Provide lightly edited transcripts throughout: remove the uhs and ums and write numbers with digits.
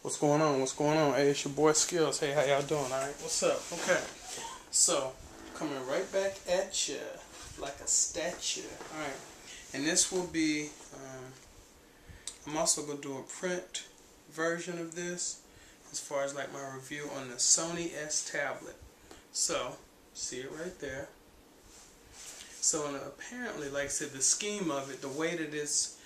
What's going on? What's going on? Hey, it's your boy Skills. Hey, how y'all doing? Alright, what's up? Okay. So, coming right back at you like a statue. Alright. And this will be, I'm also going to do a print version of this as far as like my review on the Sony S Tablet. So, see it right there. So, and apparently, like I said, the scheme of it, the way that it's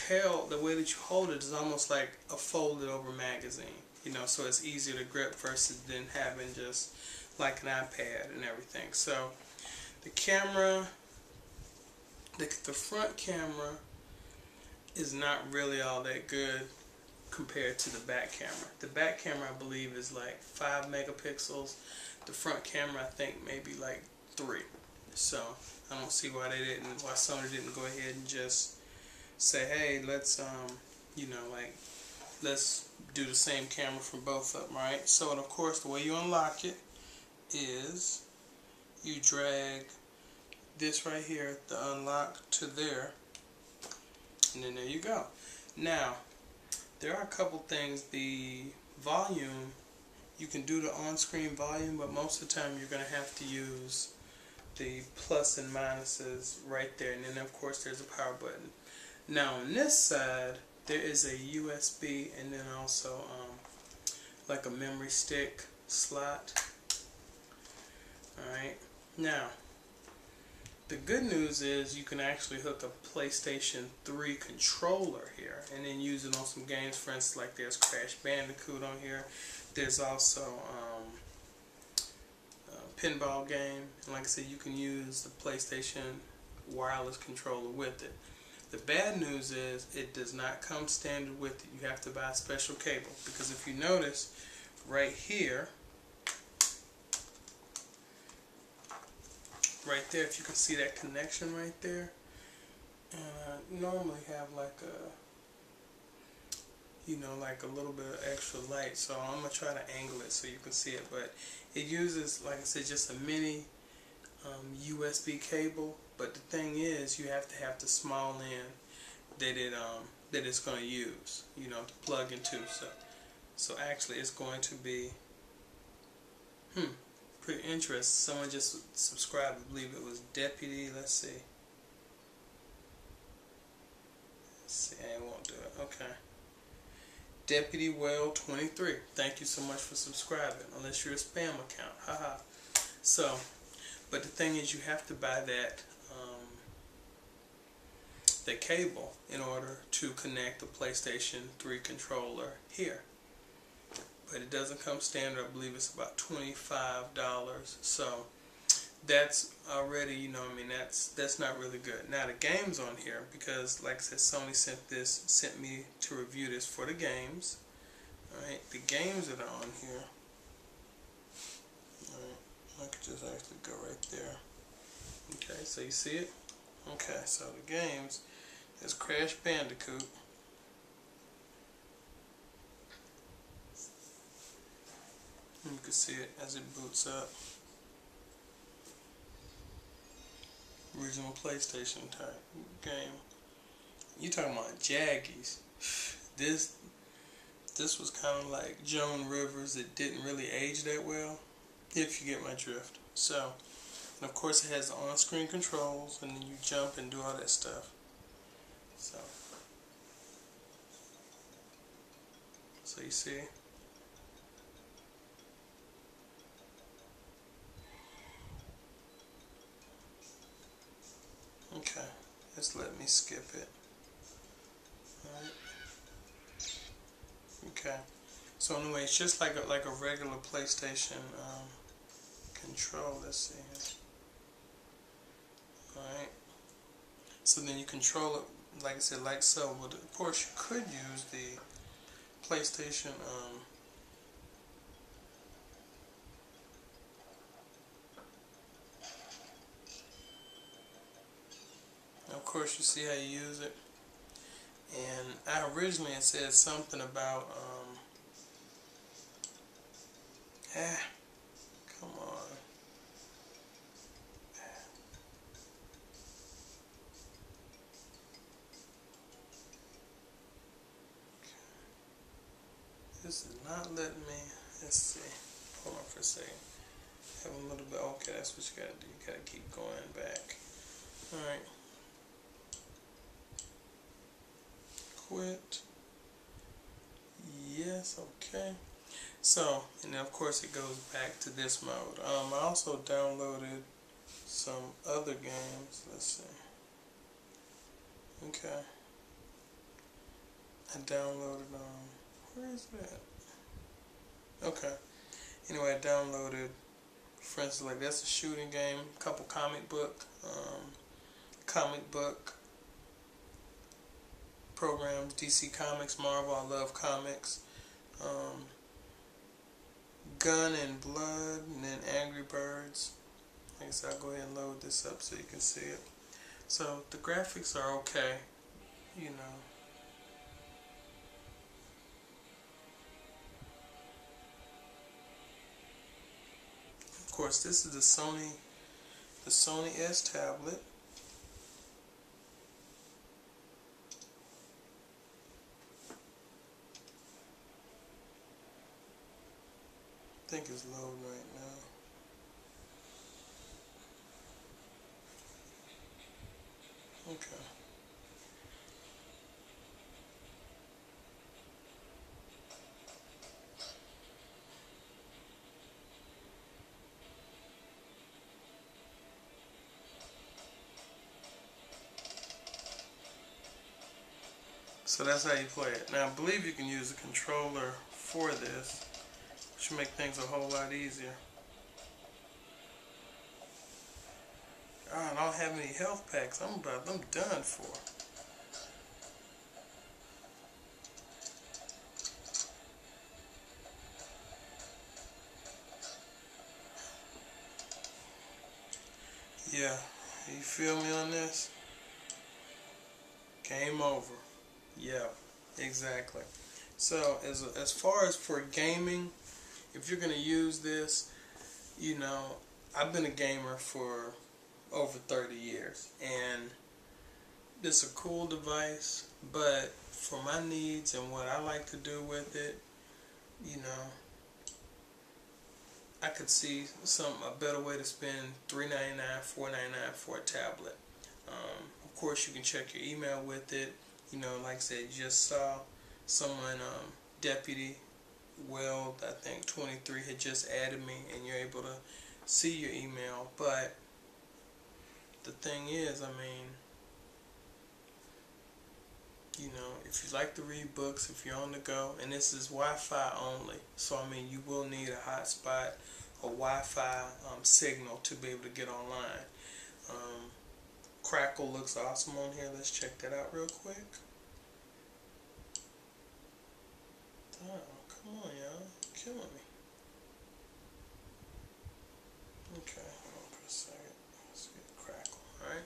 held, the way that you hold it is almost like a folded over magazine, you know, so it's easier to grip versus than having just like an iPad and everything. So the camera, the front camera is not really all that good compared to the back camera. The back camera, I believe, is like 5 megapixels. The front camera, I think, maybe like 3. So I don't see why Sony didn't go ahead and just say, hey, let's let's do the same camera for both of them, right? So, and of course, the way you unlock it is you drag this right here, the unlock, to there, and then there you go. Now, there are a couple things. The volume, you can do the on-screen volume, but most of the time you're going to have to use the plus and minuses right there, and then of course there's a power button. Now on this side there is a USB and then also like a memory stick slot. Alright, now the good news is you can actually hook a PlayStation 3 controller here and then use it on some games. For instance, like there's Crash Bandicoot on here. There's also a pinball game, and like I said, you can use the PlayStation wireless controller with it. The bad news is it does not come standard with it. You have to buy a special cable, because if you notice right here, right there, if you can see that connection right there, and I normally have like like a little bit of extra light, so I'm going to try to angle it so you can see it, but it uses, like I said, just a mini USB cable. But the thing is, you have to have the small end that it's going to use, you know, to plug into. So actually, it's going to be pretty interesting. Someone just subscribed. I believe it was Deputy. Let's see. I won't do it. Okay. Deputy Well 23. Thank you so much for subscribing. Unless you're a spam account. Haha. So, but the thing is, you have to buy that cable in order to connect the PlayStation 3 controller here. But it doesn't come standard. I believe it's about $25. So that's already, you know, I mean, that's not really good. Now the games on here, because like I said, Sony sent me to review this for the games. Alright, the games that are on here. Alright, I could just actually go right there. Okay, so you see it? Okay, so the games is Crash Bandicoot. You can see it as it boots up. Original PlayStation type game. You talking about Jaggies? This was kind of like Joan Rivers. It didn't really age that well, if you get my drift. So, and of course it has the on-screen controls, and then you jump and do all that stuff. So you see. Okay, just let me skip it. Alright. Okay. So anyway, it's just like a regular PlayStation control. Let's see here. Alright. So then you control it, like I said, like so. But of course you could use the PlayStation of course you see how you use it. And I originally had said something about come on. This is not letting me. Let's see. Hold on for a second. Have a little bit. Okay, that's what you gotta do. You gotta keep going back. Alright. Quit. Yes, okay. So, and then of course it goes back to this mode. I also downloaded some other games. Let's see. Okay. I downloaded, where is that? Okay. Anyway, I downloaded, for instance, like that's a shooting game, a couple comic book programs, DC Comics, Marvel, I love comics, Gun and Blood, and then Angry Birds. Like I said, I'll go ahead and load this up so you can see it. So the graphics are okay, you know. Of course, this is the Sony S Tablet. I think it's loading right now. Okay. So that's how you play it. Now I believe you can use a controller for this, which will make things a whole lot easier. I don't have any health packs. I'm done for. Yeah, you feel me on this? Game over. Yeah, exactly. So as far as for gaming, if you're gonna use this, you know, I've been a gamer for over 30 years, and it's a cool device, but for my needs and what I like to do with it, you know, I could see a better way to spend $3.99, $4.99 for a tablet. Of course, you can check your email with it. You know, like I said, you just saw someone, Deputy Weld, I think 23, had just added me, and you're able to see your email. But the thing is, I mean, you know, if you like to read books, if you're on the go, and this is Wi-Fi only, so I mean, you will need a hotspot, a Wi-Fi signal to be able to get online. Crackle looks awesome on here. Let's check that out real quick. Oh, come on, y'all. Killing me. Okay, hold on for a second. Let's get Crackle, alright?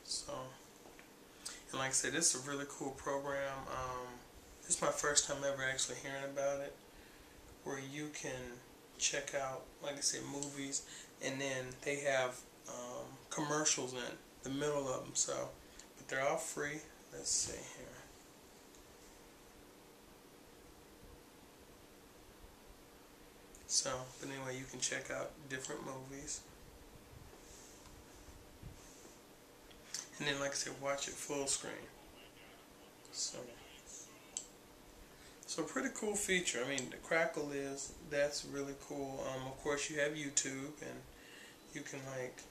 So, and like I said, this is a really cool program. This is my first time ever actually hearing about it, where you can check out, like I said, movies, and then they have commercials in the middle of them. So, but they're all free. Let's see here. So, but anyway, you can check out different movies. And then, like I said, watch it full screen. So pretty cool feature. I mean, the Crackle that's really cool. Of course, you have YouTube, and you can, like,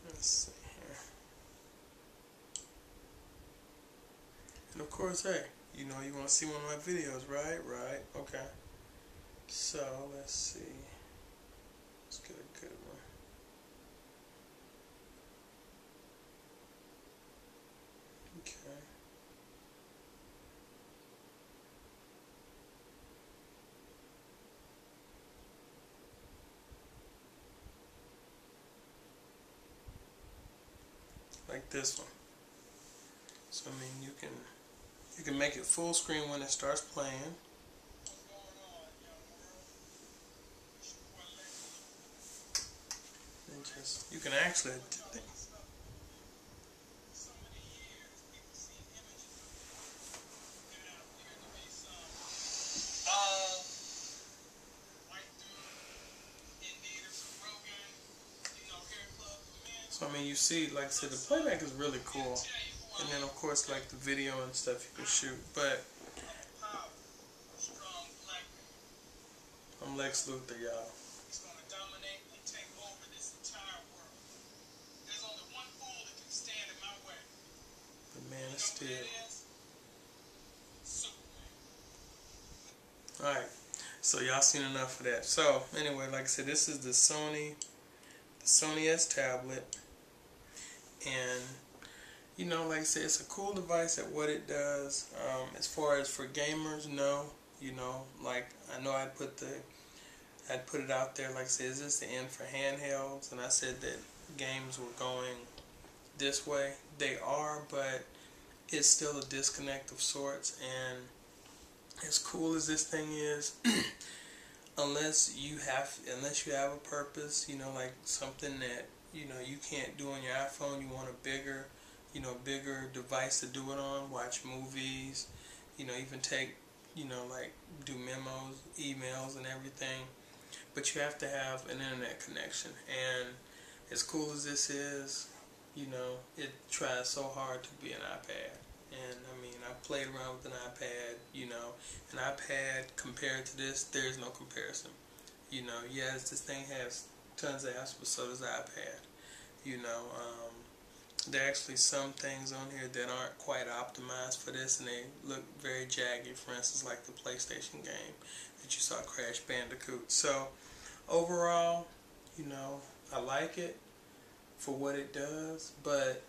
let's see here. And of course, hey, you know you want to see one of my videos, right? Right. Okay. So let's see. Let's get a good one. Okay. Like this one. So I mean, you can make it full screen when it starts playing. And just, you can actually mean, you see, like I said, the playback is really cool. And then, of course, like the video and stuff you can shoot. But I'm Lex Luthor, y'all. The Man of Steel. Alright, so y'all seen enough of that. So, anyway, like I said, this is the Sony S Tablet. And, you know, like I said, it's a cool device at what it does. As far as for gamers, no. You know, like, I know I'd put it out there, like I said, is this the end for handhelds? And I said that games were going this way. They are, but it's still a disconnect of sorts. And as cool as this thing is, unless you have a purpose, you know, like something that, you know, you can't do on your iPhone, you want a bigger device to do it on, watch movies, you know, even take, you know, like do memos, emails and everything. But you have to have an internet connection. And as cool as this is, you know, it tries so hard to be an iPad. And I mean, I played around with an iPad, you know. An iPad compared to this, there's no comparison. You know, yes, this thing has tons of apps, but so does the iPad. You know, there are actually some things on here that aren't quite optimized for this, and they look very jaggy. For instance, like the PlayStation game that you saw, Crash Bandicoot. So, overall, you know, I like it for what it does, but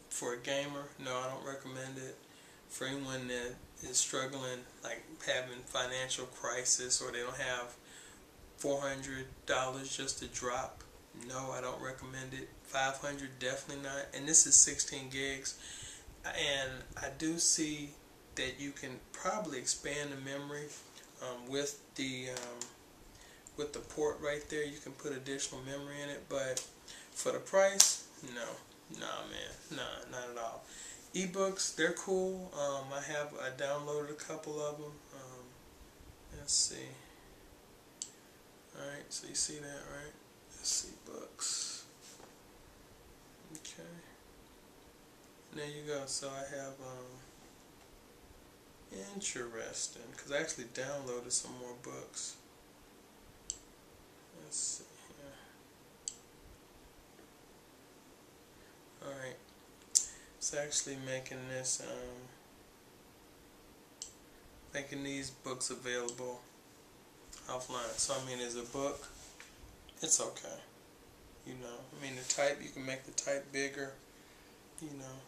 for a gamer, no, I don't recommend it. For anyone that is struggling, like having financial crisis, or they don't have $400 just to drop, no, I don't recommend it. $500, definitely not. And this is 16 gigs. And I do see that you can probably expand the memory with the port right there. You can put additional memory in it, but for the price, no. Nah, man. Nah, not at all. Ebooks, they're cool. I downloaded a couple of them. Let's see. Alright, so you see that, right? Let's see, books. Okay. And there you go. So I have, interesting, because I actually downloaded some more books. Let's see here. Alright. It's actually making this, making these books available offline. So I mean, as a book, it's okay. You know, I mean, the type, you can make the type bigger. You know,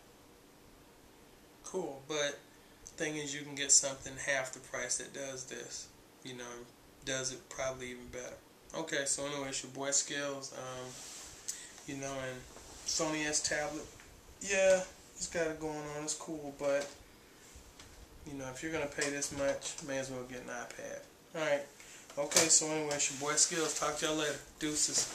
cool. But thing is, you can get something half the price that does this. You know, does it probably even better. Okay, so anyway, it's your boy Skills. You know, and Sony S Tablet. Yeah, it's got it going on. It's cool, but you know, if you're gonna pay this much, may as well get an iPad. All right. Okay, so anyway, it's your boy Skills. Talk to y'all later. Deuces.